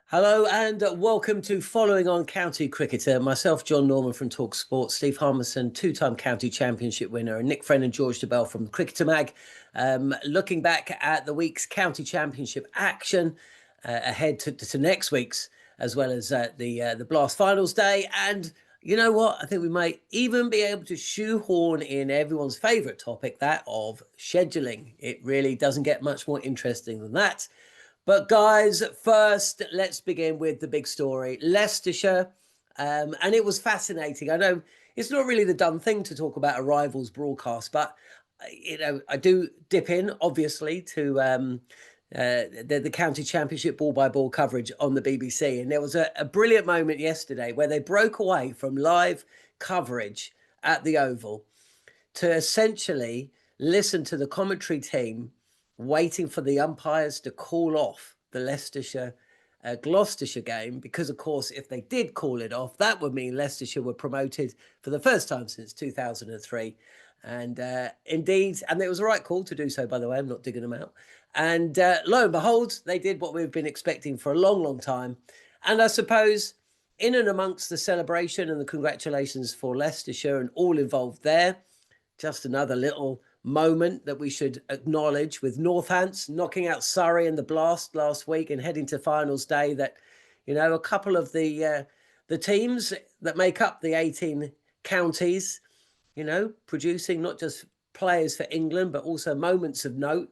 Hello and welcome to Following on County Cricketer. Myself, Jon Norman from talkSPORT, Steve Harmison, two-time county championship winner, and Nick Friend and George Dobell from Cricketer Mag. Looking back at the week's county championship action ahead to next week's, as well as the Blast Finals day. And you know what? I think we might even be able to shoehorn in everyone's favourite topic, that of scheduling. It really doesn't get much more interesting than that. But guys, first, let's begin with the big story, Leicestershire. And it was fascinating. I know it's not really the done thing to talk about a rival's broadcast, but, I do dip in, obviously, to the county championship ball-by-ball coverage on the BBC. And there was a brilliant moment yesterday where they broke away from live coverage at the Oval to essentially listen to the commentary team waiting for the umpires to call off the Leicestershire Gloucestershire game, because of course if they did call it off, that would mean Leicestershire were promoted for the first time since 2003. And indeed, and it was the right call to do so, by the way. I'm not digging them out. And lo and behold, they did what we've been expecting for a long time. And I suppose in and amongst the celebration and the congratulations for Leicestershire and all involved there, just another little moment that we should acknowledge with Northants knocking out Surrey in the Blast last week and heading to finals day. That, a couple of the teams that make up the 18 counties, producing not just players for England, but also moments of note,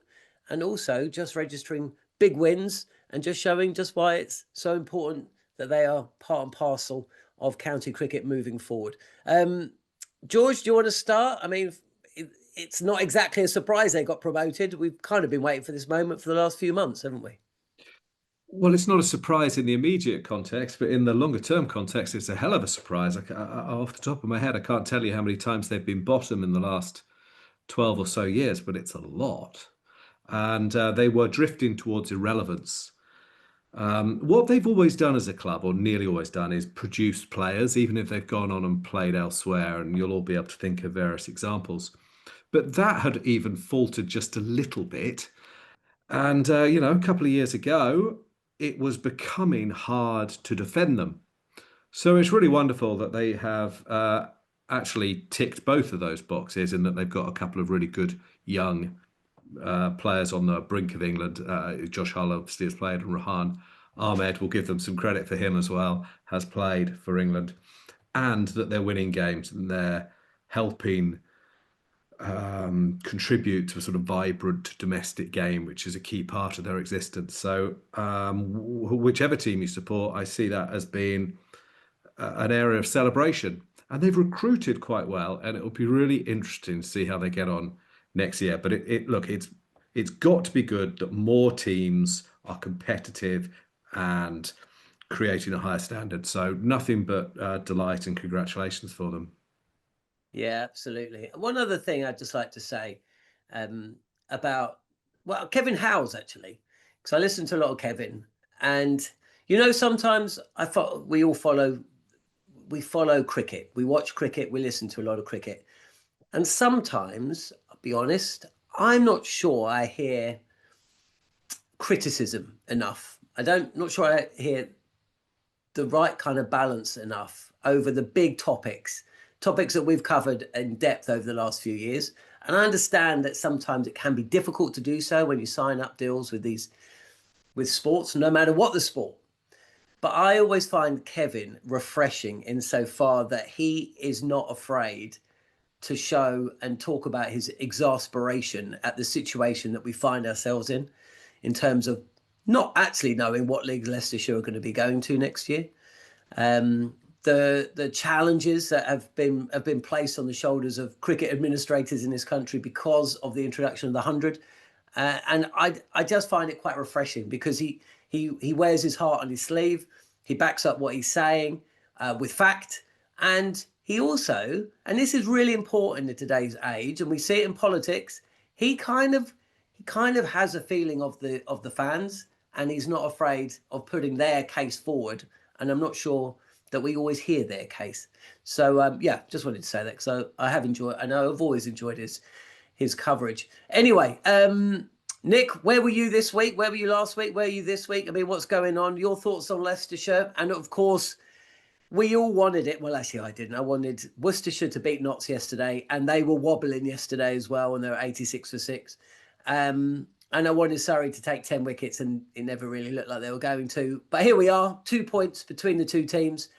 and also just registering big wins and just showing just why it's so important that they are part and parcel of county cricket moving forward. George, do you want to start? I mean, it's not exactly a surprise they got promoted. We've kind of been waiting for this moment for the last few months, haven't we? Well, it's not a surprise in the immediate context, but in the longer term context, it's a hell of a surprise. Off the top of my head, I can't tell you how many times they've been bottom in the last 12 or so years, but it's a lot. And they were drifting towards irrelevance. What they've always done as a club, or nearly always done, is produce players, even if they've gone on and played elsewhere. And you'll all be able to think of various examples. But that had even faltered just a little bit. And, a couple of years ago, it was becoming hard to defend them. So it's really wonderful that they have actually ticked both of those boxes, and that they've got a couple of really good young players on the brink of England. Josh Hull obviously has played, and Rahan Ahmed, will give them some credit for him as well, has played for England. And that they're winning games and they're helping contribute to a sort of vibrant domestic game, which is a key part of their existence. So whichever team you support, I see that as being an area of celebration. And they've recruited quite well, and it'll be really interesting to see how they get on next year. But it's got to be good that more teams are competitive and creating a higher standard. So nothing but delight and congratulations for them. Yeah, absolutely. One other thing I'd just like to say about, well, Kevin Howes, actually, because I listen to a lot of Kevin. And, sometimes I thought we follow cricket. We watch cricket. We listen to a lot of cricket. And sometimes, I'll be honest, I'm not sure I hear criticism enough. Not sure I hear the right kind of balance enough over the big topics that we've covered in depth over the last few years. And I understand that sometimes it can be difficult to do so when you sign up deals with sports, no matter what the sport. But I always find Kevin refreshing insofar that he is not afraid to show and talk about his exasperation at the situation that we find ourselves in terms of not actually knowing what league Leicestershire are going to be going to next year. The challenges that have been placed on the shoulders of cricket administrators in this country because of the introduction of the 100. And I just find it quite refreshing, because he wears his heart on his sleeve. He backs up what he's saying with fact. And he also, and this is really important in today's age, and we see it in politics, he kind of has a feeling of the fans, and he's not afraid of putting their case forward. And I'm not sure that we always hear their case. So just wanted to say that. So I know I've always enjoyed his coverage. Anyway, Nick, where were you this week? Where were you last week? Where are you this week? I mean, what's going on? Your thoughts on Leicestershire? And of course, we all wanted it. Well, actually, I didn't. I wanted Worcestershire to beat Notts yesterday, and they were wobbling yesterday as well, and they were 86 for 6. And I wanted Surrey to take 10 wickets, and it never really looked like they were going to. But here we are, 2 points between the two teams.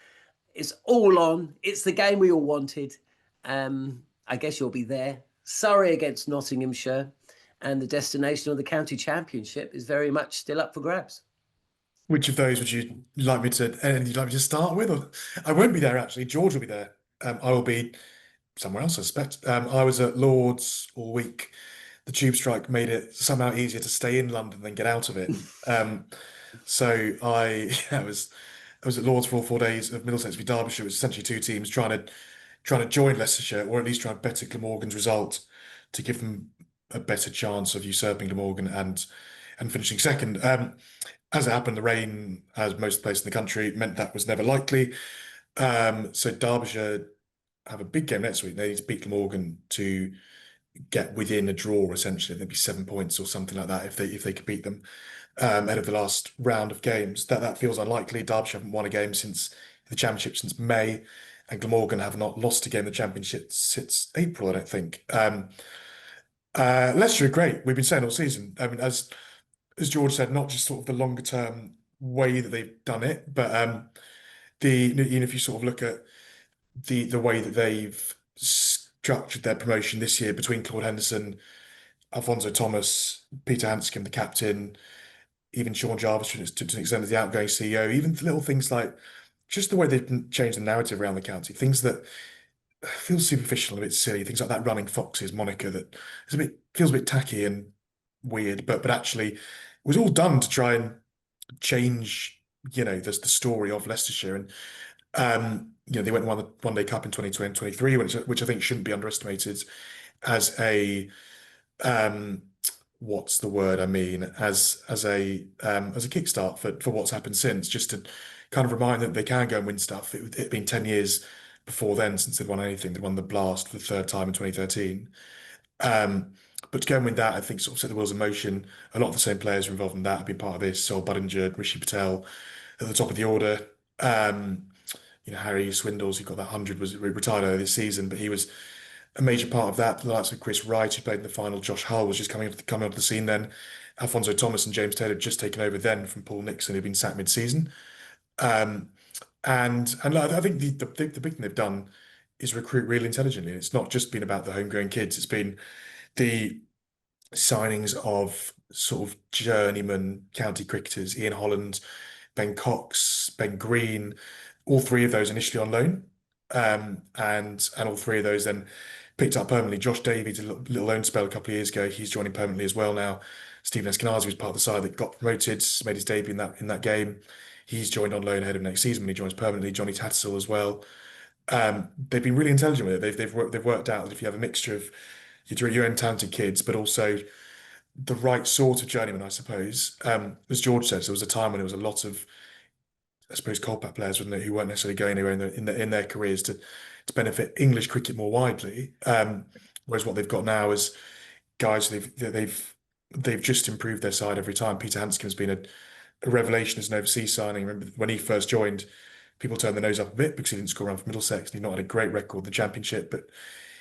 It's all on. It's the game we all wanted. I guess you'll be there. Surrey against Nottinghamshire, and the destination of the county championship is very much still up for grabs. Which of those would you like me to start with? Or, I won't be there actually. George will be there. I will be somewhere else, I suspect. I was at Lord's all week. The tube strike made it somehow easier to stay in London than get out of it. So I was at Lord's for all 4 days of Middlesex v Derbyshire. It was essentially two teams trying to join Leicestershire, or at least try and better Glamorgan's result to give them a better chance of usurping Glamorgan and finishing second. As it happened, the rain, as most places in the country, meant that was never likely. So Derbyshire have a big game next week. They need to beat Glamorgan to get within a draw, essentially. There'd be 7 points or something like that if they could beat them ahead of the last round of games. That feels unlikely. Derbyshire haven't won a game since the championship since May, and Glamorgan have not lost a game in the championship since April, I don't think. Leicester are great. We've been saying all season. I mean, as George said, not just sort of the longer term way that they've done it, but if you sort of look at the way that they've structured their promotion this year between Claude Henderson, Alphonso Thomas, Peter Hanscom, the captain, even Sean Jarvis to an extent as the outgoing CEO, even little things like just the way they've changed the narrative around the county, things that feel superficial, a bit silly, things like that running foxes moniker that feels a bit tacky and weird, but actually it was all done to try and change, the story of Leicestershire. And they went and won the One Day Cup in 2023, which I think shouldn't be underestimated as a what's the word I mean, as a kickstart for what's happened since, just to kind of remind them that they can go and win stuff. It'd been 10 years before then since they'd won anything. They won the Blast for the third time in 2013. But to go and win that, I think sort of set the wheels in motion. A lot of the same players were involved in that have been part of this. Sol Budinger, Rishi Patel at the top of the order. Harry Swindles, who got that 100, was retired earlier this season, but he was a major part of that. The likes of Chris Wright, who played in the final. Josh Hull was just coming onto the scene then. Alphonso Thomas and James Taylor had just taken over then from Paul Nixon, who'd been sacked mid-season. And I think the big thing they've done is recruit really intelligently. It's not just been about the homegrown kids. It's been the signings of sort of journeyman county cricketers, Ian Holland, Ben Cox, Ben Green, all three of those initially on loan. And all three of those then picked up permanently. Josh Davies did a little loan spell a couple of years ago. He's joining permanently as well now. Stephen Eskenazi was part of the side that got promoted, made his debut in that game. He's joined on loan ahead of next season when he joins permanently. Johnny Tattersall as well. They've been really intelligent with it. They've worked out that if you have a mixture of your own talented kids, but also the right sort of journeyman, I suppose. As George says, there was a time when there was a lot of, I suppose, Colpack players, wasn't it, who weren't necessarily going anywhere in their careers to benefit English cricket more widely. Whereas what they've got now is guys they've just improved their side every time. Peter Hanscom's been a revelation as an overseas signing. I remember when he first joined, people turned their nose up a bit because he didn't score around for Middlesex. He'd not had a great record in the championship, but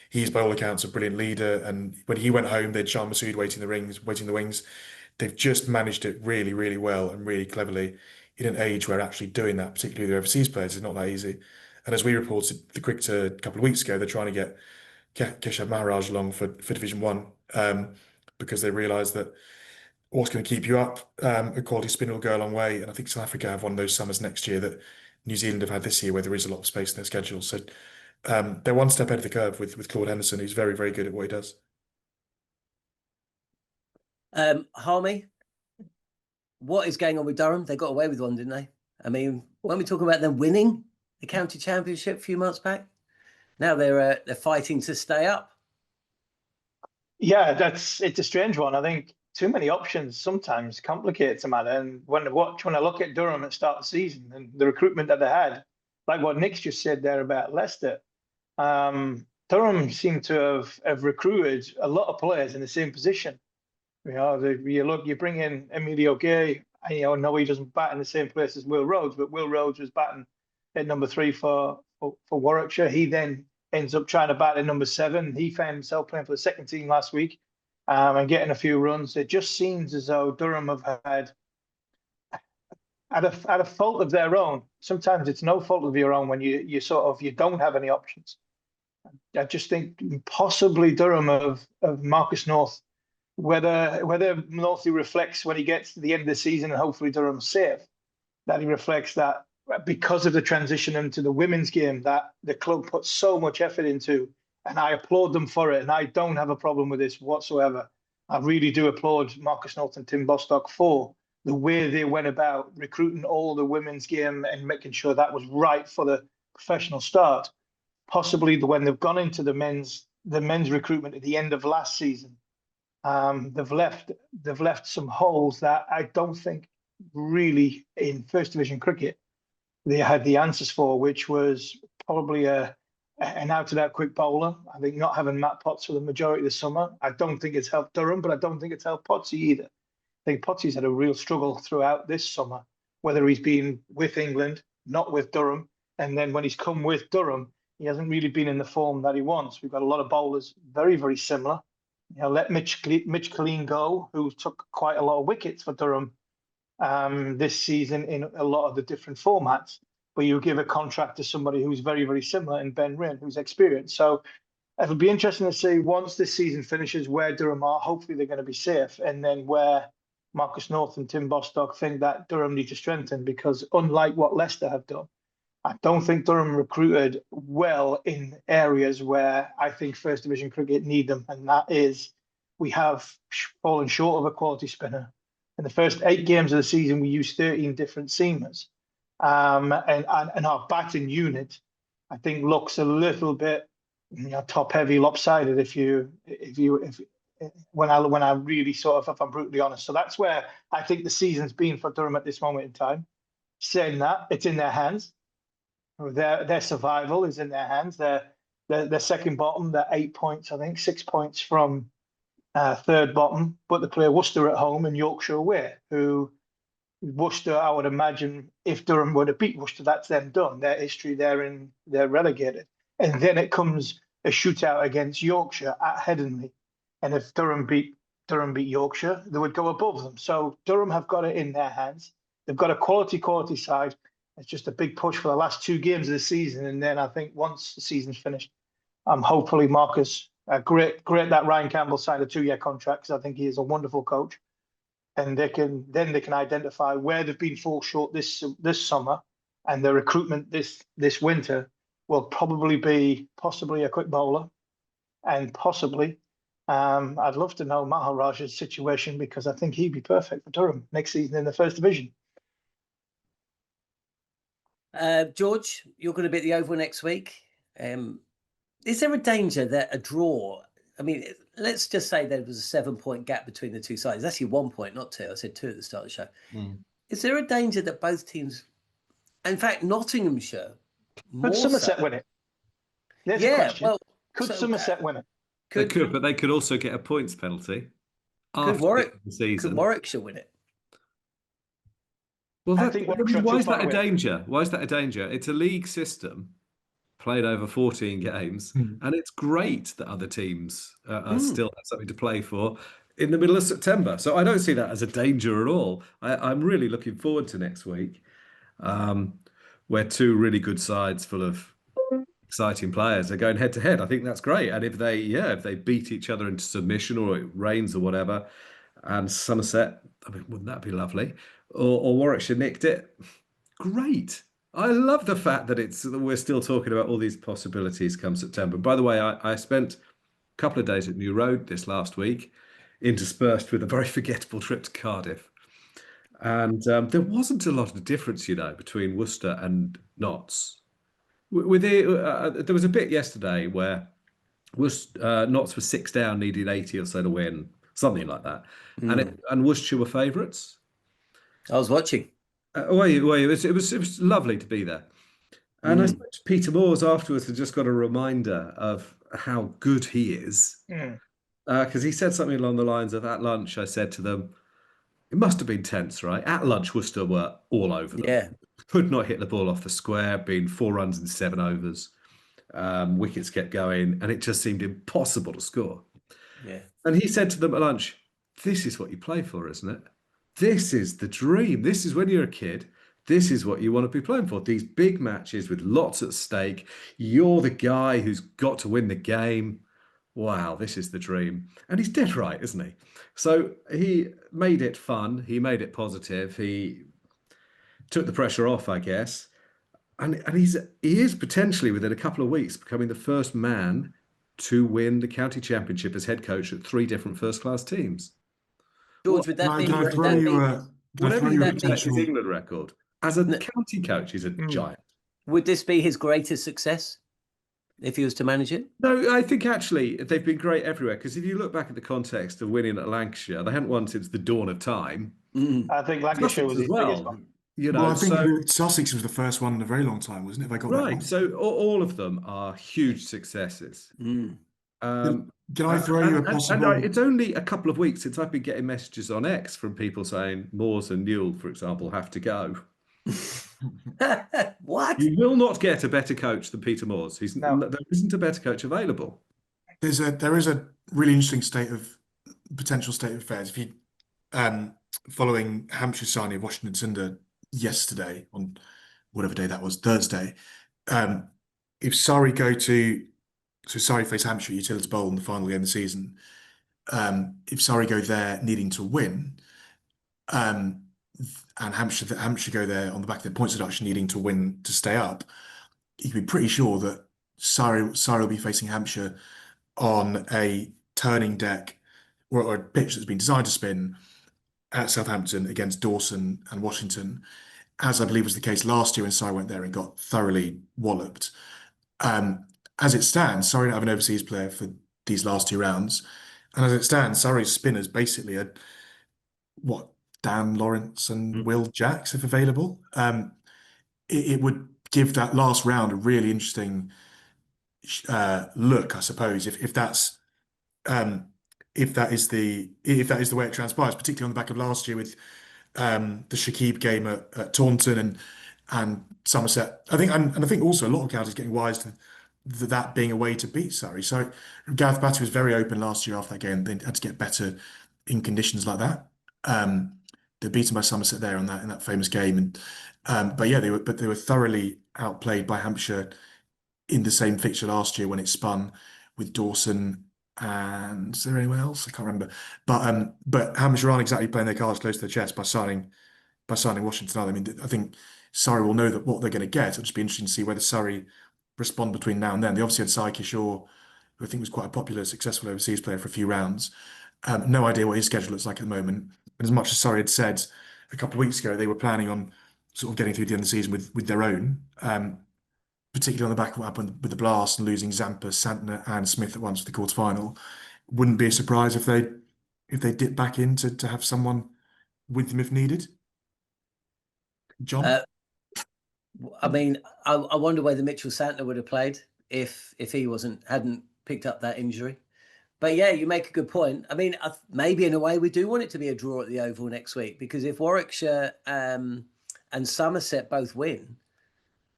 he's by all accounts a brilliant leader. And when he went home, they'd Shah Masood waiting in the wings. They've just managed it really, really well and really cleverly in an age where actually doing that, particularly the overseas players, is not that easy. And as we reported the Cricketer a couple of weeks ago, they're trying to get Keshav Maharaj along for Division 1 because they realise that what's going to keep you up, a quality spin will go a long way. And I think South Africa have one of those summers next year that New Zealand have had this year where there is a lot of space in their schedule. So they're one step ahead of the curve with Claude Henderson, who's very, very good at what he does. Harmy, what is going on with Durham? They got away with one, didn't they? I mean, when we talk about them winning the county championship a few months back, now they're fighting to stay up. Yeah, it's a strange one. I think too many options sometimes complicates a matter. And when I look at Durham at the start of the season and the recruitment that they had, like what Nick's just said there about Leicester, Durham seemed to have recruited a lot of players in the same position. You bring in Emilio Gay. No, he doesn't bat in the same place as Will Rhodes, but Will Rhodes was batting at number 3 for Warwickshire. He then ends up trying to bat at number 7. He found himself playing for the second team last week, and getting a few runs. It just seems as though Durham have had at a fault of their own. Sometimes it's no fault of your own when you don't have any options. I just think possibly Durham of Marcus North, whether Northy reflects when he gets to the end of the season, and hopefully Durham's safe, that he reflects that because of the transition into the women's game that the club put so much effort into, and I applaud them for it, and I don't have a problem with this whatsoever. I really do applaud Marcus North and Tim Bostock for the way they went about recruiting all the women's game and making sure that was right for the professional start. Possibly when they've gone into the men's recruitment at the end of last season, they've left some holes that I don't think really in First Division cricket they had the answers for, which was probably an out-and-out quick bowler. I think not having Matt Potts for the majority of the summer, I don't think it's helped Durham, but I don't think it's helped Pottsy either. I think Potsy's had a real struggle throughout this summer, whether he's been with England, not with Durham, and then when he's come with Durham, he hasn't really been in the form that he wants. We've got a lot of bowlers very, very similar. Let Mitch Killeen go, who took quite a lot of wickets for Durham this season in a lot of the different formats, but you give a contract to somebody who's very, very similar in Ben Wren, who's experienced. So it'll be interesting to see once this season finishes where Durham are. Hopefully they're going to be safe, and then where Marcus North and Tim Bostock think that Durham need to strengthen, because unlike what Leicester have done, I don't think Durham recruited well in areas where I think First Division cricket need them, and that is we have fallen short of a quality spinner. In the first 8 games of the season, we used 13 different seamers, and our batting unit, I think, looks a little bit top heavy, lopsided. When I really if I'm brutally honest. So that's where I think the season's been for Durham at this moment in time. Saying that, it's in their hands. Their survival is in their hands. They're second bottom. They're 8 points, I think, 6 points from third bottom. But they play Worcester at home and Yorkshire away. Who Worcester, I would imagine, if Durham were to beat Worcester, that's them done. Their history, they're relegated. And then it comes a shootout against Yorkshire at Headingley. And if Durham beat Yorkshire, they would go above them. So Durham have got it in their hands. They've got a quality side. It's just a big push for the last 2 games of the season. And then I think once the season's finished, hopefully Marcus, great that Ryan Campbell signed a 2-year contract, because I think he is a wonderful coach. And they can identify where they've been fall short this summer, and their recruitment this winter will probably be possibly a quick bowler, and possibly I'd love to know Maharaj's situation, because I think he'd be perfect for Durham next season in the First Division. George, you're going to be at the Oval next week. Is there a danger that a draw? I mean, let's just say there was a 7-point gap between the two sides. It's actually 1 point, not 2. I said 2 at the start of the show. Is there a danger that both teams, in fact, Nottinghamshire, could Somerset win it? There's a question. Well, could Somerset win it? They could, but they could also get a points penalty after the season. Could Warwickshire win it? Well, why is that a danger? Why is that a danger? It's a league system played over 14 games, and it's great that other teams still have something to play for in the middle of September. So I don't see that as a danger at all. I'm really looking forward to next week, where 2 really good sides full of exciting players are going head to head. I think that's great. And if they beat each other into submission, or it rains or whatever, and Somerset, I mean, wouldn't that be lovely? Or Warwickshire nicked it, great. I love the fact that we're still talking about all these possibilities come September. By the way, I spent a couple of days at New Road this last week, interspersed with a very forgettable trip to Cardiff. And there wasn't a lot of difference, between Worcester and Notts. There was a bit yesterday where Notts was 6 down, needed 80 or so to win, something like that. And Worcestershire were favourites. I was watching. It was lovely to be there. And I spoke to Peter Moores afterwards and just got a reminder of how good he is. Because he said something along the lines of, at lunch, I said to them, it must have been tense, right? At lunch, Worcester were all over them. Yeah. Could not hit the ball off the square, been 4 runs in 7 overs. Wickets kept going, and it just seemed impossible to score. Yeah. And he said to them at lunch, this is what you play for, isn't it? This is the dream. This is when you're a kid. This is what you want to be playing for. These big matches with lots at stake. You're the guy who's got to win the game. Wow, this is the dream. And he's dead right, isn't he? So he made it fun. He made it positive. He took the pressure off, I guess. And he is potentially, within a couple of weeks, becoming the first man to win the county championship as head coach at 3 different first-class teams. George, would that be? Can I would throw that you be- a Whatever you that protect his potential? England record, as a No. county coach, he's a giant. Would this be his greatest success if he was to manage it? No, I think actually they've been great everywhere. Because if you look back at the context of winning at Lancashire, they hadn't won since the dawn of time. I think Lancashire was Sussex his as biggest well. one. You know, Well, I think so Sussex was the first one in a very long time, wasn't it? They got that right. wrong. So all of them are huge successes. Can I throw you a possible? It's only a couple of weeks since I've been getting messages on X from people saying Moores and Newell, for example, have to go. What? You will not get a better coach than Peter Moores. No. There isn't a better coach available. There is a really interesting potential state of affairs. If you following Hampshire's signing of Washington Sundar yesterday, on whatever day that was, Thursday, if Surrey Surrey face Hampshire at Utility Bowl in the final game of the season. If Surrey go there needing to win, and Hampshire go there on the back of their points deduction needing to win to stay up, you can be pretty sure that Surrey will be facing Hampshire on a turning deck or a pitch that's been designed to spin at Southampton against Dawson and Washington, as I believe was the case last year when Surrey went there and got thoroughly walloped. As it stands, Surrey don't have an overseas player for these last 2 rounds. And as it stands, Surrey's spinners basically are Dan Lawrence and Will Jacks, if available. It would give that last round a really interesting look, I suppose, if that is the way it transpires, particularly on the back of last year with the Shakib game at Taunton and Somerset. I think also a lot of counties getting wise to that being a way to beat Surrey. So Gareth Batty was very open last year after that game. They had to get better in conditions like that. They're beaten by Somerset there in that famous game, but yeah, they were thoroughly outplayed by Hampshire in the same fixture last year when it spun with Dawson. And is there anyone else? I can't remember. But Hampshire aren't exactly playing their cards close to their chest by signing Washington. I mean, I think Surrey will know that what they're going to get. It'll just be interesting to see whether Surrey respond between now and then. They obviously had Sai Kishore, who I think was quite a popular, successful overseas player for a few rounds. No idea what his schedule looks like at the moment. But as much as Surrey had said a couple of weeks ago, they were planning on sort of getting through the end of the season with their own, particularly on the back of what happened with the Blast and losing Zampa, Santner, and Smith at once for the quarterfinal. Wouldn't be a surprise if they dip back in to have someone with them if needed. John? I mean, I wonder whether Mitchell Santner would have played if he hadn't picked up that injury. But yeah, you make a good point. I mean, maybe in a way we do want it to be a draw at the Oval next week, because if Warwickshire and Somerset both win,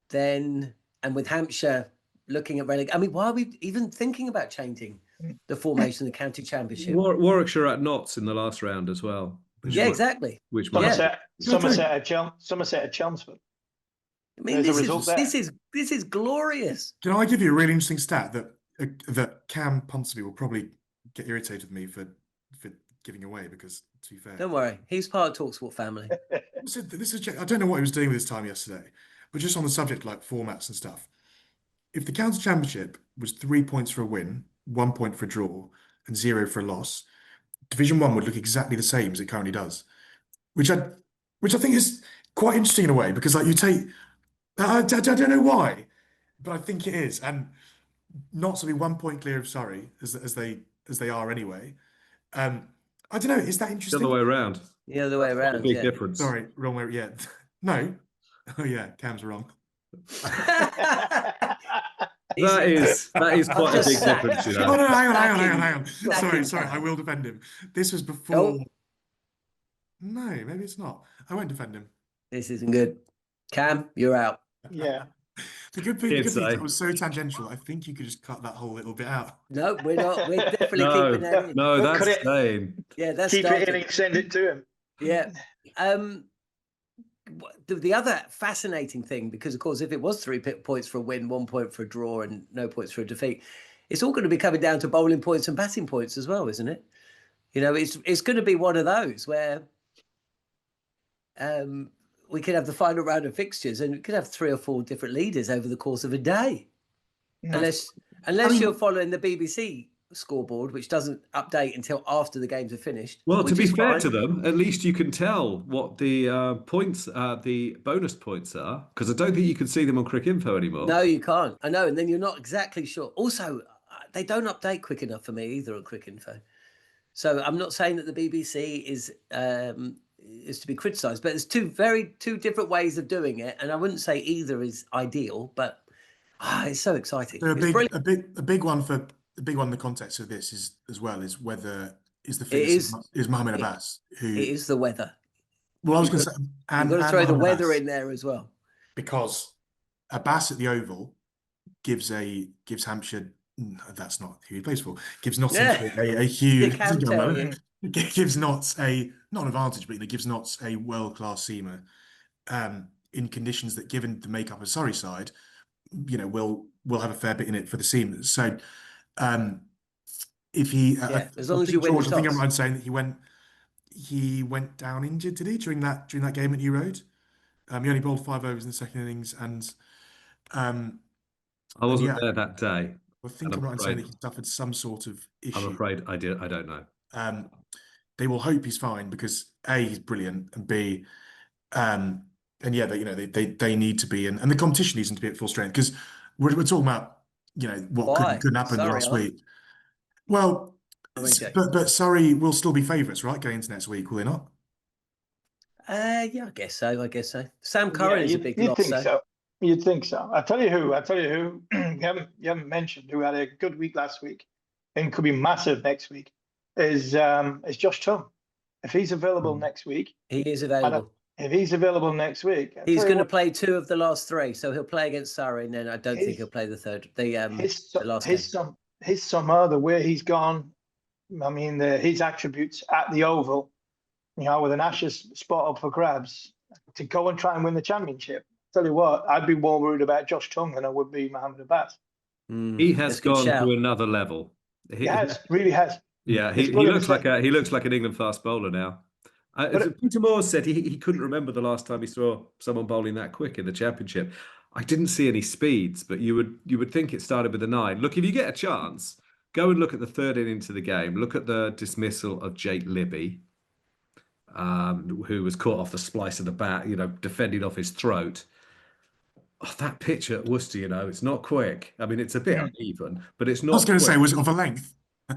then, and with Hampshire looking at relegation, I mean, why are we even thinking about changing the formation of the county championship? Warwickshire at knots in the last round as well. Exactly. Which Somerset at Chelmsford. I mean, this is glorious. Can I give you a really interesting stat that Cam Punsby will probably get irritated with me for giving away, because to be fair, Don't worry, he's part of talkSPORT family. I don't know what he was doing with his time yesterday, but just on the subject like formats and stuff. If the county championship was 3 points for a win, 1 point for a draw, and 0 for a loss, Division 1 would look exactly the same as it currently does, which I think is quite interesting in a way, because like you take, I don't know why, but I think it is, and not to be 1 point clear of Surrey as they are anyway. I don't know. Is that interesting? The other way around. The other way around. Big difference. Sorry, wrong way. Yeah, no. Oh yeah, Cam's wrong. that is quite a just big sacked. difference, you No, know. no, hang on, Sacking- hang on. sacking Sorry, I Cam. will defend him. This was before. Oh, No, maybe it's not. I won't defend him. this isn't good. Cam, you're out. Yeah. The good He'd thing is say. that was so tangential. I think you could just cut that whole little bit out. No, we're not. We're definitely No, keeping that in. no, We'll that's cut it. insane. Yeah, that's Keep it in started. and send it to him. Yeah. The other fascinating thing, because of course, if it was 3 points for a win, 1 point for a draw, and no points for a defeat, it's all going to be coming down to bowling points and batting points as well, isn't it? You know, it's going to be one of those where we could have the final round of fixtures and we could have 3 or 4 different leaders over the course of a day, unless you're following the BBC scoreboard, which doesn't update until after the games are finished. Well, to which be is fair fine. to them, at least you can tell what the points, the bonus points are, because I don't think you can see them on Cricinfo anymore. No, you can't. I know, and then you're not exactly sure. Also, they don't update quick enough for me either on Cricinfo. So I'm not saying that the BBC is to be criticised, but there's two different ways of doing it, and I wouldn't say either is ideal, but it's so exciting. So It's brilliant. a big one in the context of this is as well is whether is the It fitness is. is Mohamed Abbas, who It is the weather. well I was going to say You've got to throw the Mohamed weather Abbas, in there as well. because Abbas at the Oval gives Hampshire, no, that's not who he plays for, gives Nottinghamshire a huge You can tell, yeah. gives Notts not an advantage, but gives Notts a world-class seamer in conditions that, given the makeup of Surrey side, will have a fair bit in it for the seamers. So if he as long as you win the George, I think I'm toss. right saying that he went down injured, did he, during that game at New Road? He only bowled 5 overs in the second innings, and I wasn't there that day. I think I'm right in saying that he suffered some sort of issue. I'm afraid I don't know. They will hope he's fine, because A, he's brilliant, and B, and yeah, they need to be, and the competition needs them to be at full strength, because we're talking about what couldn't happen Surrey last aren't. week. Well, but Surrey will still be favourites, right, going into next week, will they not? Yeah, I guess so. Sam Curran is a big loss. So. You'd think so. I tell you who you haven't mentioned, who had a good week last week and could be massive next week, is Josh Tongue. If he's available next week, he is available. If he's available next week, he's going to play 2 of the last 3, so he'll play against Surrey, and then I don't think he'll play the third. The last game. His summer, the way he's gone, I mean, his attributes at the Oval, with an Ashes spot up for grabs, to go and try and win the championship. Tell you what, I'd be more worried about Josh Tongue than I would be Mohamed Abbas. He has gone to another level. He has, really has. Yeah, he looks like an England fast bowler now. Peter Moore said he couldn't remember the last time he saw someone bowling that quick in the championship. I didn't see any speeds, but you would think it started with a 9. Look, if you get a chance, go and look at the third inning to the game. Look at the dismissal of Jake Libby, who was caught off the splice of the bat, defending off his throat. Oh, that pitch at Worcester, it's not quick. I mean, it's a bit uneven, but it's not. I was going to quick. say, was it of a length? It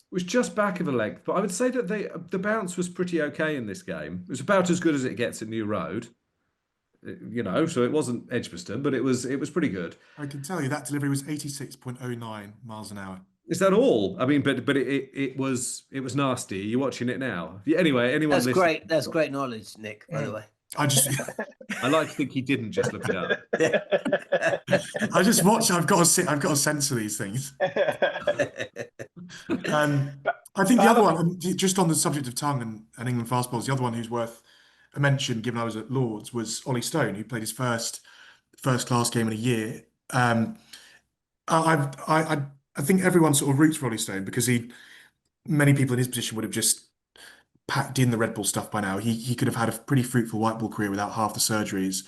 was just back of a length, but I would say that the bounce was pretty okay in this game. It was about as good as it gets at New Road, so it wasn't Edgbaston, but it was pretty good. I can tell you that delivery was 86.09 miles an hour. Is that all? I mean, but it was nasty. You're watching it now. Anyway, anyone. That's great. That's great knowledge, Nick. By the way. I like to think he didn't just look it up. I just watch. I've got to censor these things. I think the other one, just on the subject of Tongue and England fast bowlers, the other one who's worth a mention, given I was at Lords, was Ollie Stone, who played his first class game in a year. I think everyone sort of roots for Ollie Stone, because many people in his position would have just packed in the Red Bull stuff by now. He could have had a pretty fruitful white ball career without half the surgeries,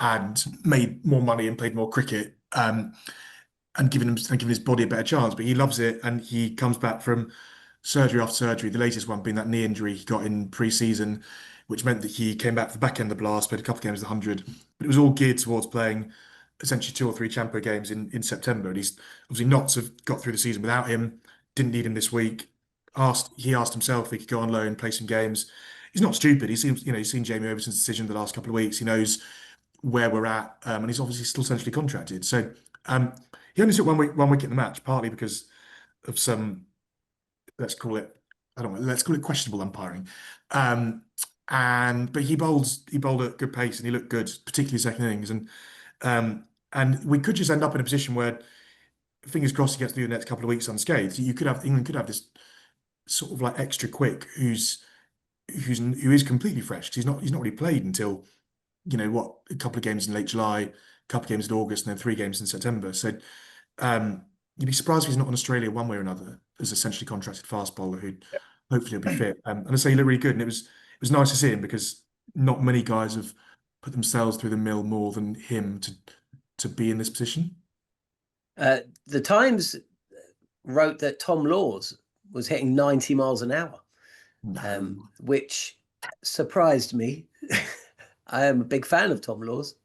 and made more money and played more cricket, and given his body a better chance. But he loves it, and he comes back from surgery after surgery. The latest one being that knee injury he got in pre-season, which meant that he came back for the back end of the Blast, played a couple of games at 100, but it was all geared towards playing essentially 2 or 3 Champo games in September. And he's obviously not to have got through the season without him. Didn't need him this week. He asked himself if he could go on loan, play some games. He's not stupid. He's seen Jamie Overton's decision the last couple of weeks. He knows where we're at, and he's obviously still essentially contracted. So He only took one wicket in the match, partly because of some, let's call it, I don't know, let's call it questionable umpiring. But he bowled at good pace and he looked good, particularly second innings. And we could just end up in a position where, fingers crossed, he gets through the next couple of weeks unscathed. England could have this sort of like extra quick who is completely fresh, because he's not really played until, a couple of games in late July, a couple of games in August, and then 3 games in September. So you'd be surprised if he's not in Australia one way or another as essentially contracted fast bowler who hopefully will be fit. And I say he looked really good, and it was nice to see him, because not many guys have put themselves through the mill more than him to be in this position. The Times wrote that Tom Laws was hitting 90 miles an hour, which surprised me. I am a big fan of Tom Laws.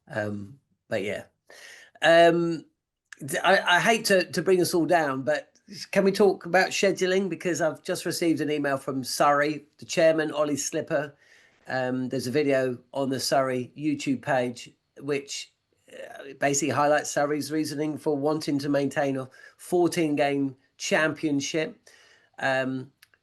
But yeah, I hate to bring us all down, but can we talk about scheduling? Because I've just received an email from Surrey, the chairman, Ollie Slipper. There's a video on the Surrey YouTube page, which basically highlights Surrey's reasoning for wanting to maintain a 14-game championship.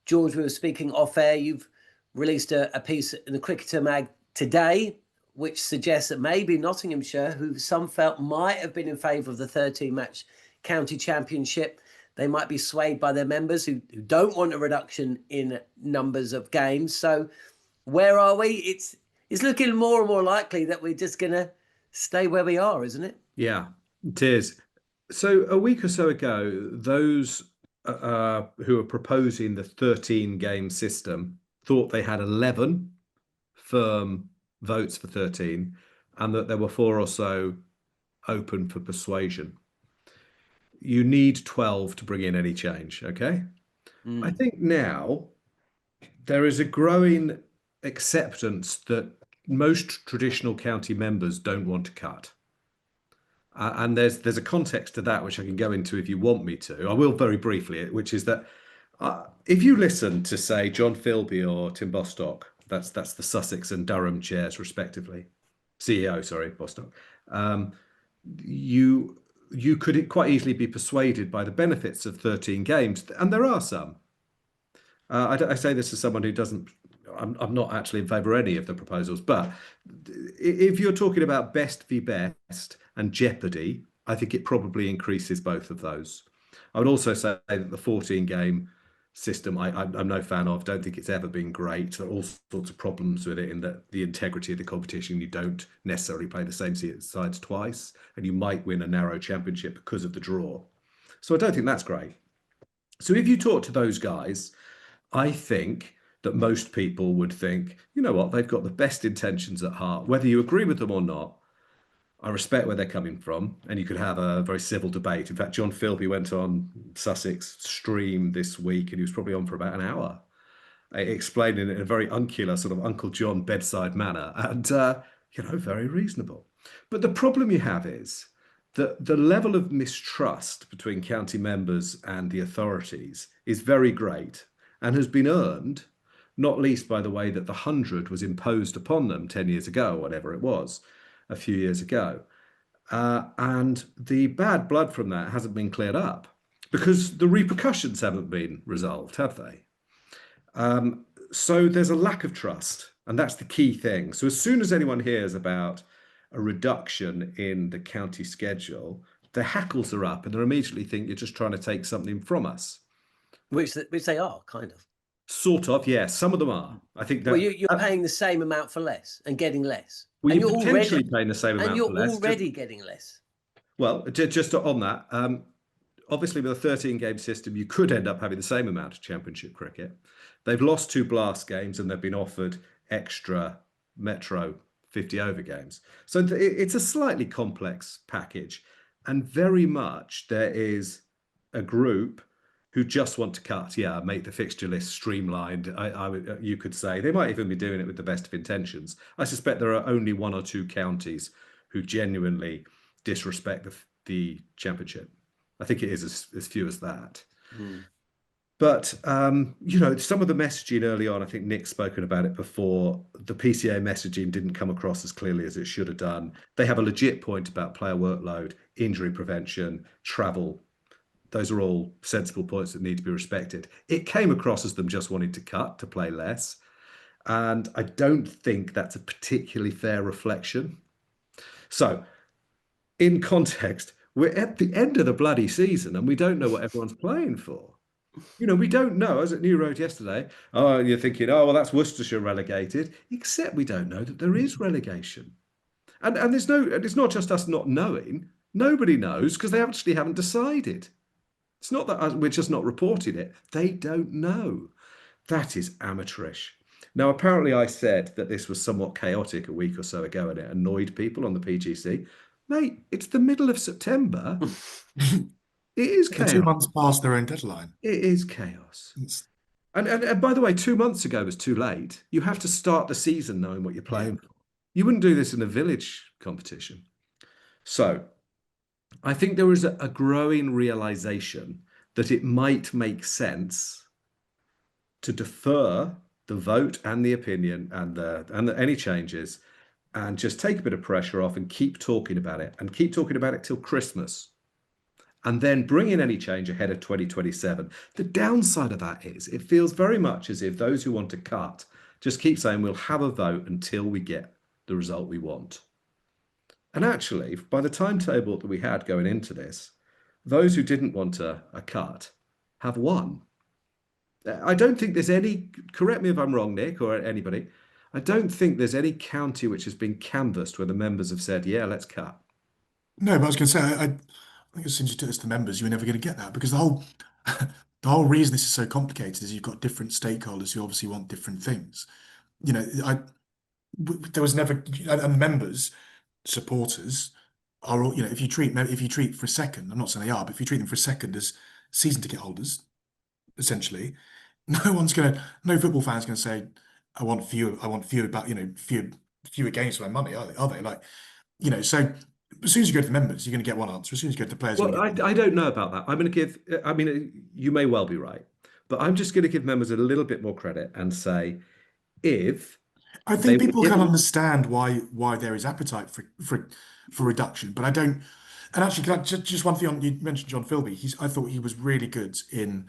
George, we were speaking off air. You've released a piece in the Cricketer mag today, which suggests that maybe Nottinghamshire, who some felt might have been in favour of the 13-match county championship, they might be swayed by their members who don't want a reduction in numbers of games. So where are we? It's looking more and more likely that we're just going to stay where we are, isn't it? Yeah, it is. So a week or so ago, those who are proposing the 13-game system thought they had 11 firm votes for 13, and that there were 4 or so open for persuasion. You need 12 to bring in any change, okay? I think now there is a growing acceptance that most traditional county members don't want to cut. And there's a context to that, which I can go into if you want me to. I will very briefly, which is that if you listen to, say, John Philby or Tim Bostock, that's the Sussex and Durham chairs, respectively, CEO, sorry, Bostock, you could quite easily be persuaded by the benefits of 13 games, and there are some. I say this as someone who doesn't, I'm not actually in favour of any of the proposals, but if you're talking about best v best and jeopardy, I think it probably increases both of those. I would also say that the 14-game system, I'm no fan of. Don't think it's ever been great. There are all sorts of problems with it, in that the integrity of the competition, you don't necessarily play the same sides twice, and you might win a narrow championship because of the draw. So I don't think that's great. So if you talk to those guys, I think that most people would think, you know what, they've got the best intentions at heart. Whether you agree with them or not, I respect where they're coming from, and you could have a very civil debate. In fact, John Philby went on Sussex stream this week, and he was probably on for about an hour, explaining it in a very uncular sort of Uncle John bedside manner, and very reasonable. But the problem you have is that the level of mistrust between county members and the authorities is very great, and has been earned, not least by the way that the 100 was imposed upon them 10 years ago, whatever it was, a few years ago. And the bad blood from that hasn't been cleared up, because the repercussions haven't been resolved, have they? So there's a lack of trust, and that's the key thing. So as soon as anyone hears about a reduction in the county schedule, their hackles are up, and they immediately think you're just trying to take something from us. Which they are, kind of. Sort of, yes. Some of them are. I think that. Well, you're paying the same amount for less and getting less. Well, and you're potentially paying the same amount for less. And you're already getting less. Well, just on that, obviously with a 13-game system, you could end up having the same amount of championship cricket. They've lost 2 blast games, and they've been offered extra Metro 50-over games. So it's a slightly complex package. And very much there is a group who just want to cut, make the fixture list streamlined. You could say they might even be doing it with the best of intentions. I suspect there are only 1 or 2 counties who genuinely disrespect the championship. I think it is as few as that. But, you know, some of the messaging early on, I think Nick's spoken about it before, the PCA messaging didn't come across as clearly as it should have done. They have a legit point about player workload, injury prevention, travel. Those are all sensible points that need to be respected. It came across as them just wanting to cut, to play less. And I don't think that's a particularly fair reflection. So, in context, we're at the end of the bloody season and we don't know what everyone's playing for. You know, we don't know. I was at New Road yesterday. Oh, you're thinking, oh, well, that's Worcestershire relegated. Except we don't know that there is relegation. And it's not just us not knowing. Nobody knows because they actually haven't decided. It's not that we're just not reporting it. They don't know. That is amateurish. Now, apparently I said that this was somewhat chaotic a week or so ago and it annoyed people on the PGC. Mate, it's the middle of September. It is They're chaos. 2 months past their own deadline. It is chaos. It's, And by the way, 2 months ago was too late. You have to start the season knowing what you're playing for. You wouldn't do this in a village competition. So I think there is a growing realization that it might make sense to defer the vote and the opinion and any changes and just take a bit of pressure off and keep talking about it and keep talking about it till Christmas. And then bring in any change ahead of 2027. The downside of that is it feels very much as if those who want to cut just keep saying we'll have a vote until we get the result we want. And actually, by the timetable that we had going into this, those who didn't want a cut have won. I don't think there's any, correct me if I'm wrong, Nick, or anybody, I don't think there's any county which has been canvassed where the members have said, yeah, let's cut. no, but I was going to say, I think as soon as you took this to the members, you were never going to get that because the whole reason this is so complicated is you've got different stakeholders who obviously want different things. You know, there was never, and members, supporters are all, you know, if you treat for a second, I'm not saying they are, but if you treat them for a second as season ticket holders, essentially, no football fan's going to say, I want fewer, fewer games for my money, are they? Like, you know, so as soon as you go to the members, you're going to get one answer. As soon as you go to the players, well, I don't know about that. I'm going to give, I mean, you may well be right, but I'm just going to give members a little bit more credit and say, if I think people can understand why there is appetite for reduction, but I don't. And actually, can I, just one thing on, you mentioned John Philby. I thought he was really good in,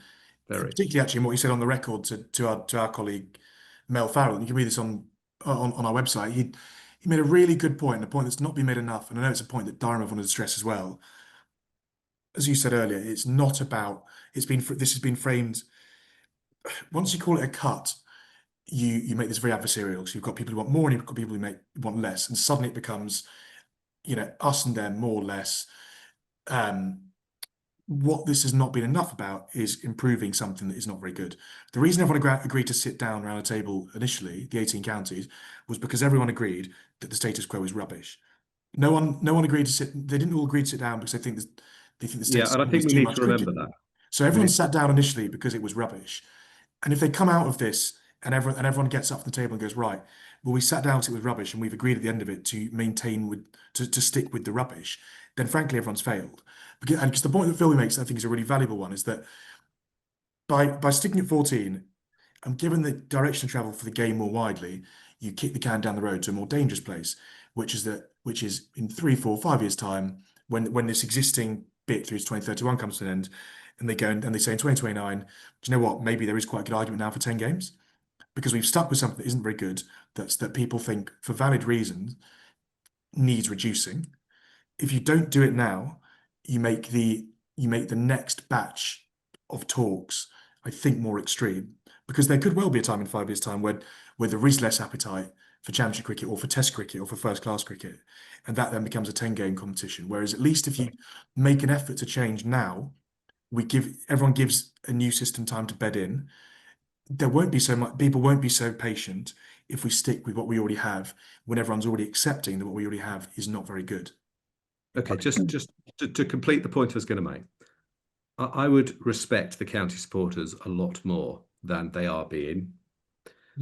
particularly actually in what he said on the record to our colleague Mel Farrell. You can read this on our website. He made a really good point, a point that's not been made enough, and I know it's a point that Durham have wanted to stress as well. As you said earlier, it's not about. This has been framed. Once you call it a cut, you make this very adversarial. So you've got people who want more, and you've got people who want less, and suddenly it becomes, you know, us and them, more or less. What this has not been enough about is improving something that is not very good. The reason everyone agreed to sit down around a table initially, the 18 counties, was because everyone agreed that the status quo is rubbish. No one agreed to sit. They didn't all agree to sit down because they think the status quo is too much cricket. So everyone sat down initially because it was rubbish. And if they come out of this and everyone gets up from the table and goes, right, well, we sat down because it was rubbish and we've agreed at the end of it to maintain to stick with the rubbish, then frankly everyone's failed. Because the point that Philby makes, I think, is a really valuable one, is that by sticking at 14 and given the direction of travel for the game more widely, you kick the can down the road to a more dangerous place, which is in 3, 4, 5 years' time, when this existing bit through to 2031 comes to an end, and they go and they say in 2029, do you know what? Maybe there is quite a good argument now for 10 games, because we've stuck with something that isn't very good, that people think for valid reasons needs reducing. If you don't do it now, you make the next batch of talks, I think, more extreme, because there could well be a time in 5 years' time where there is less appetite for championship cricket or for test cricket or for first class cricket, and that then becomes a 10-game competition. Whereas at least if you make an effort to change now, everyone gives a new system time to bed in. There won't be so much, people won't be so patient if we stick with what we already have when everyone's already accepting that what we already have is not very good. Okay, just to complete the point I was going to make, I would respect the county supporters a lot more than they are being,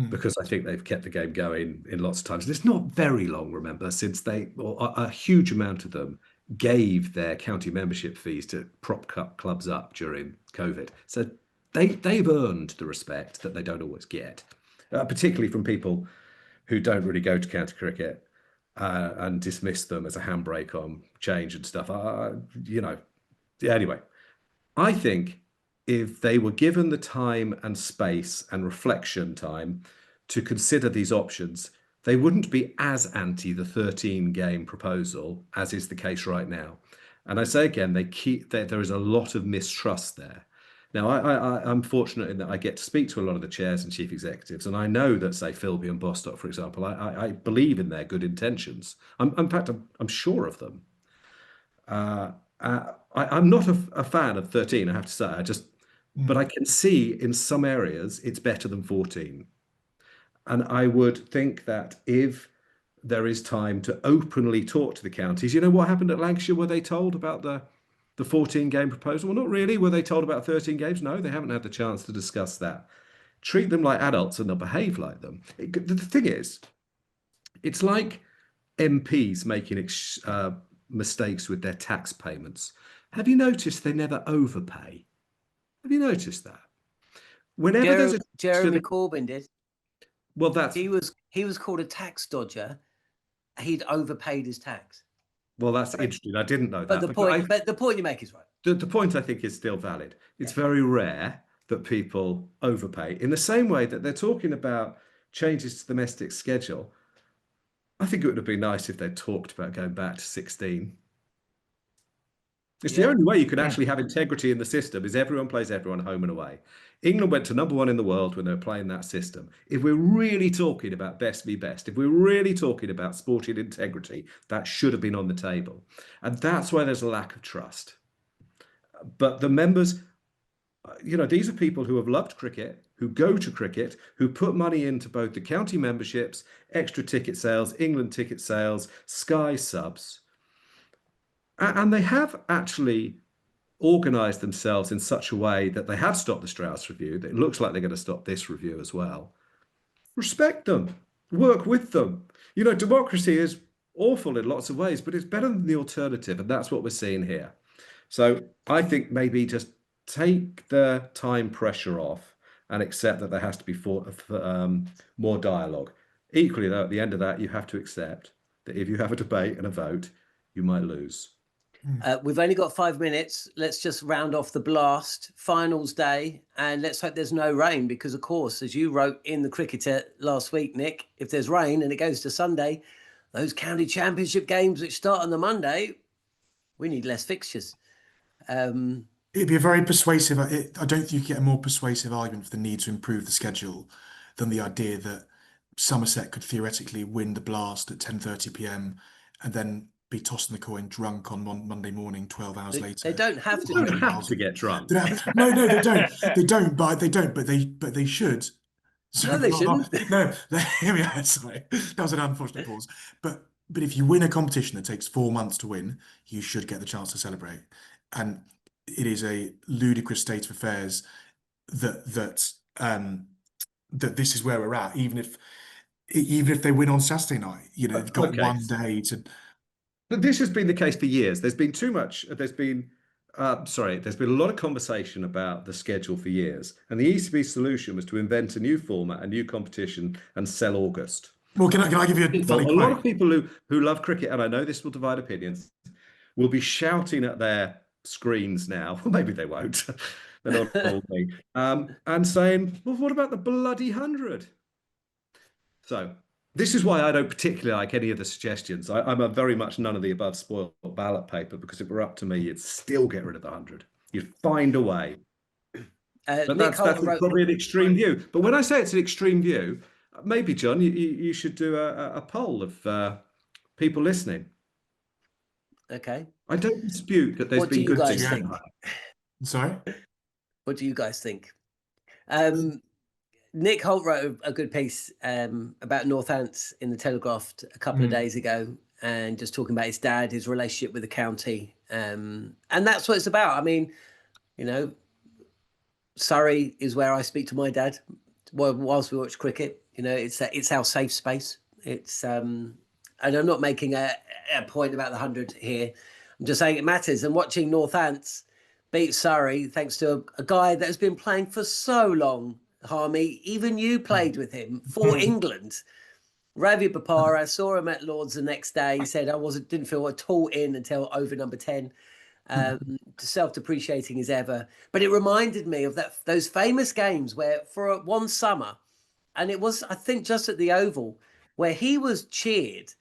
because I think they've kept the game going in lots of times. And it's not very long, remember, since a huge amount of them gave their county membership fees to prop clubs up during COVID. So they've earned the respect that they don't always get, particularly from people who don't really go to county cricket and dismiss them as a handbrake on change and stuff. Anyway, I think if they were given the time and space and reflection time to consider these options, they wouldn't be as anti the 13-game proposal as is the case right now. And I say again, there is a lot of mistrust there. Now, I'm fortunate in that I get to speak to a lot of the chairs and chief executives, and I know that, say, Philby and Bostock, for example, I believe in their good intentions. In fact, I'm sure of them. I'm not a fan of 13, I have to say. But I can see in some areas it's better than 14. And I would think that if there is time to openly talk to the counties, you know what happened at Lancashire? Were they told about the 14-game proposal? Well, not really. Were they told about 13 games? No, they haven't had the chance to discuss that. Treat them like adults and they'll behave like them. The thing is, it's like MPs making mistakes with their tax payments. Have you noticed they never overpay? Have you noticed that? Whenever there's a Jeremy Corbyn did. Well, he was called a tax dodger. He'd overpaid his tax. Well, that's interesting. I didn't know that. But the point you make is right. The point I think is still valid. It's very rare that people overpay. In the same way that they're talking about changes to the domestic schedule, I think it would have been nice if they'd talked about going back to 16. It's the only way you can actually have integrity in the system is everyone plays everyone home and away. England went to #1 in the world when they were playing that system. If we're really talking about best be best, if we're really talking about sporting integrity, that should have been on the table. And that's why there's a lack of trust. But the members, these are people who have loved cricket, who go to cricket, who put money into both the county memberships, extra ticket sales, England ticket sales, Sky subs. And they have actually organised themselves in such a way that they have stopped the Strauss review. It looks like they're going to stop this review as well. Respect them. Work with them. Democracy is awful in lots of ways, but it's better than the alternative. And that's what we're seeing here. So I think maybe just take the time pressure off and accept that there has to be more dialogue. Equally, though, at the end of that, you have to accept that if you have a debate and a vote, you might lose. We've only got 5 minutes. Let's just round off the Blast Finals day, and let's hope there's no rain because, of course, as you wrote in the Cricketer last week, Nick, if there's rain and it goes to Sunday, those county championship games which start on the Monday, we need less fixtures. It'd be a very persuasive. I don't think you get a more persuasive argument for the need to improve the schedule than the idea that Somerset could theoretically win the Blast at 10:30 p.m. and then be tossing the coin drunk on Monday morning, 12 hours later. They don't have to. They don't have to get drunk. No, they don't. They don't. But they should. No, they shouldn't. No, here we are. Sorry, that was an unfortunate pause. But if you win a competition that takes 4 months to win, you should get the chance to celebrate. And it is a ludicrous state of affairs that this is where we're at. Even if they win on Saturday night, they've got one day to. But this has been the case for years. There's been a lot of conversation about the schedule for years. And the ECB solution was to invent a new format, a new competition, and sell August. Well, can I give you a funny quote? A lot of people who love cricket, and I know this will divide opinions, will be shouting at their screens now. Well, maybe they won't. They're not all me. And saying, well, what about the bloody 100? So this is why I don't particularly like any of the suggestions. I'm a very much none of the above spoiled ballot paper, because if it were up to me, you'd still get rid of the 100. You'd find a way. But that's probably an extreme view. But when I say it's an extreme view, maybe, John, you should do a poll of people listening. Okay. I don't dispute that there's been good things. Sorry? What do you guys think? Nick Holt wrote a good piece about Northants in the Telegraph a couple of days ago, and just talking about his dad, his relationship with the county. And that's what it's about. I mean, Surrey is where I speak to my dad whilst we watch cricket. It's our safe space. It's and I'm not making a point about the 100 here. I'm just saying it matters. And watching Northants beat Surrey thanks to a guy that has been playing for so long, Harmy. Even you played with him for England. Ravi Bopara, saw him at Lord's the next day. He said, didn't feel at all in until over number 10. Self-depreciating as ever. But it reminded me of those famous games where for one summer, and it was, I think, just at the Oval, where he was cheered.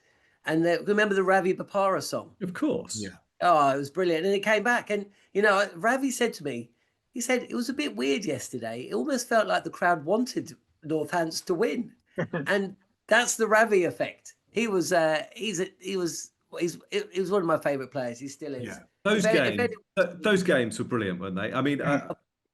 And remember the Ravi Bopara song? Of course. Yeah. Oh, it was brilliant. And it came back. And, you know, Ravi said to me, he said, it was a bit weird yesterday. It almost felt like the crowd wanted Northants to win. And that's the Ravi effect. He was one of my favourite players. He still is. Yeah. Those games were brilliant, weren't they? I mean,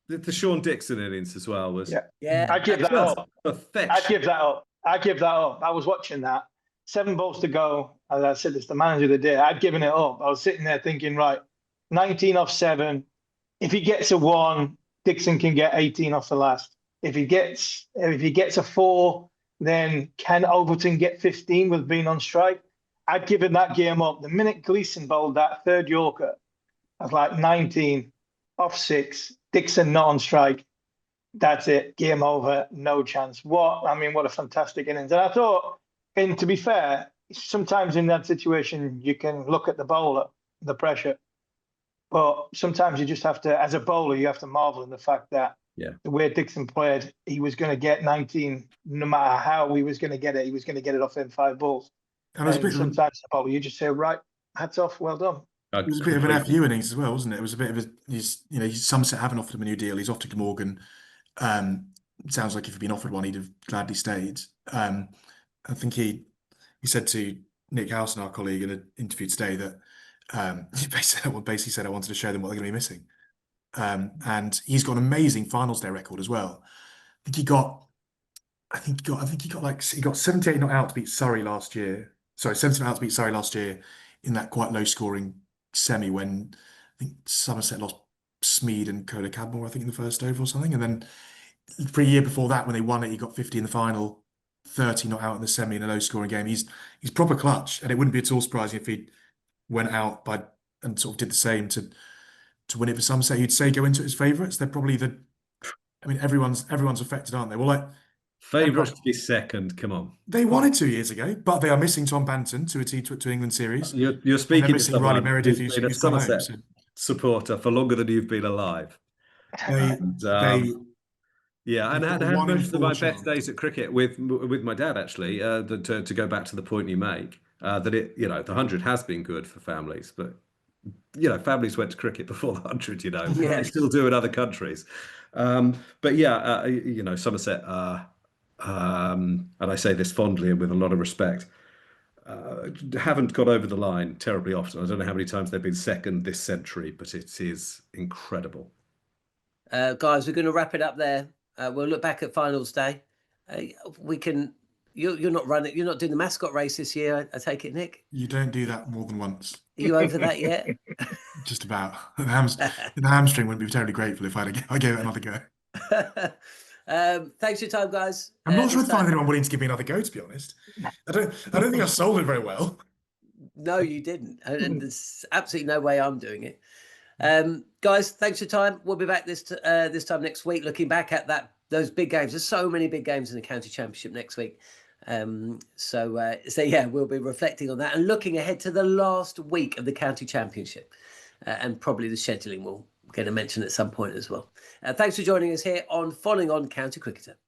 the Sean Dixon innings as well was. Yeah. I give that up. Perfection. I give that up. I was watching that. 7 balls to go. As I said, it's the manager of the day. I'd given it up. I was sitting there thinking, right, 19 off 7. If he gets a 1, Dixon can get 18 off the last. If he gets a 4, then can Overton get 15 with being on strike? I'd given that game up. The minute Gleeson bowled that third Yorker, I was like 19 off 6, Dixon not on strike. That's it. Game over. No chance. What a fantastic innings. And I thought, and to be fair, sometimes in that situation, you can look at the bowler, the pressure. But sometimes you just have to, as a bowler, you have to marvel in the fact that the way Dixon played, he was going to get 19, no matter how he was going to get it. He was going to get it off in 5 balls. And sometimes the bowler, you just say, right, hats off, well done. It was a bit of an FU innings as well, wasn't it? It was a bit of Somerset haven't offered him a new deal. He's off to Glamorgan. It sounds like if he'd been offered one, he'd have gladly stayed. I think he said to Nick Howson, our colleague, in an interview today that he basically said, I wanted to show them what they're going to be missing. And he's got an amazing finals day record as well. I think he got 78 not out to beat Surrey last year. Sorry, 70 not out to beat Surrey last year in that quite low scoring semi when I think Somerset lost Smead and Coda Cadmore, I think, in the first over or something. And then for a year before that, when they won it, he got 50 in the final, 30 not out in the semi in a low scoring game. He's proper clutch, and it wouldn't be at all surprising if he went out and sort of did the same to win it for Somerset. You'd say go into it as favourites. They're probably everyone's affected, aren't they? Well, like favourites to be second. Come on, they won it 2 years ago, but they are missing Tom Banton to England series. You're speaking to someone Riley Meredith, who's been a Somerset supporter for longer than you've been alive. And had most of my best days at cricket with my dad, actually. To go back to the point you make, that the 100 has been good for families, but families went to cricket before the 100. They still do in other countries. Somerset, and I say this fondly and with a lot of respect, haven't got over the line terribly often. I don't know how many times they've been second this century, but it is incredible. Guys, we're going to wrap it up there. We'll look back at finals day. You're not running. You're not doing the mascot race this year. I take it, Nick. You don't do that more than once. Are you over that yet? Just about. The hamstring wouldn't be terribly grateful if I gave it another go. Thanks for your time, guys. I'm not sure I'd find anyone willing to give me another go, to be honest. I don't think I sold it very well. No, you didn't. And there's absolutely no way I'm doing it. Guys, thanks for your time. We'll be back this time next week, looking back at those big games. There's so many big games in the county championship next week. We'll be reflecting on that and looking ahead to the last week of the county championship, and probably the scheduling we'll get a mention at some point as well. Thanks for joining us here on Following On County Cricketer.